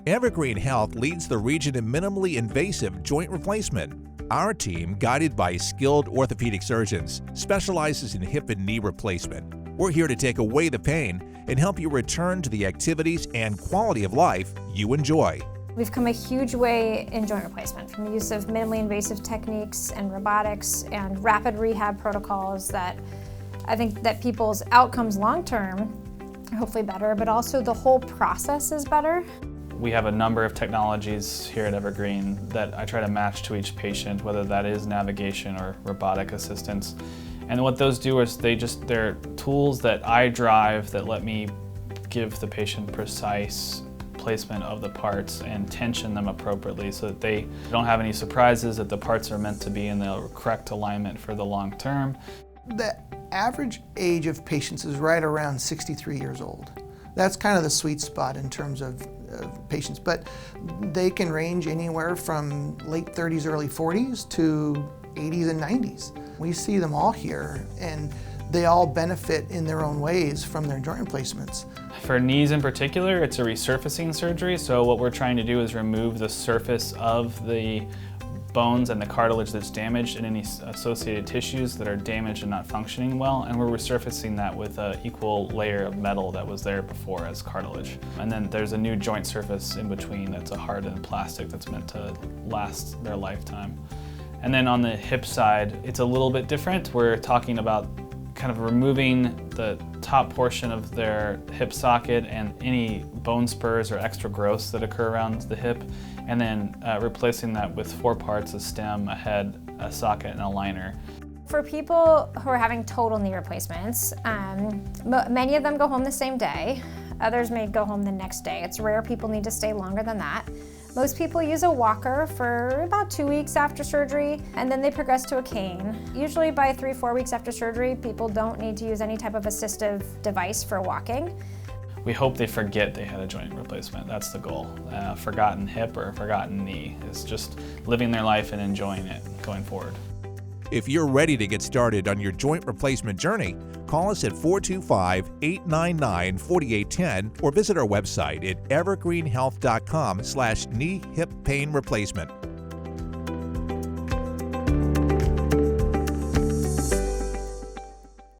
EvergreenHealth leads the region in minimally invasive joint replacement. Our team, guided by skilled orthopedic surgeons, specializes in hip and knee replacement. We're here to take away the pain and help you return to the activities and quality of life you enjoy. We've come a huge way in joint replacement from the use of minimally invasive techniques and robotics and rapid rehab protocols that I think that people's outcomes long-term are hopefully better, but also the whole process is better. We have a number of technologies here at Evergreen that I try to match to each patient, whether that is navigation or robotic assistance. And what those do is they're tools that I drive that let me give the patient precise placement of the parts and tension them appropriately so that they don't have any surprises, that the parts are meant to be in the correct alignment for the long term. The average age of patients is right around 63 years old. That's kind of the sweet spot in terms of patients, but they can range anywhere from late 30s, early 40s to 80s and 90s. We see them all here, and they all benefit in their own ways from their joint replacements. For knees in particular, it's a resurfacing surgery, so what we're trying to do is remove the surface of the bones and the cartilage that's damaged and any associated tissues that are damaged and not functioning well, and we're resurfacing that with an equal layer of metal that was there before as cartilage. And then there's a new joint surface in between that's a hardened plastic that's meant to last their lifetime. And then on the hip side, it's a little bit different. We're talking about kind of removing the top portion of their hip socket and any bone spurs or extra growths that occur around the hip, and then replacing that with 4 parts: a stem, a head, a socket, and a liner. For people who are having total knee replacements, many of them go home the same day. Others may go home the next day. It's rare people need to stay longer than that. Most people use a walker for about 2 weeks after surgery, and then they progress to a cane. Usually by 3-4 weeks after surgery, people don't need to use any type of assistive device for walking. We hope they forget they had a joint replacement. That's the goal. Forgotten hip or forgotten knee. It's just living their life and enjoying it going forward. If you're ready to get started on your joint replacement journey, call us at 425-899-4810 or visit our website at evergreenhealth.com/knee hip pain replacement.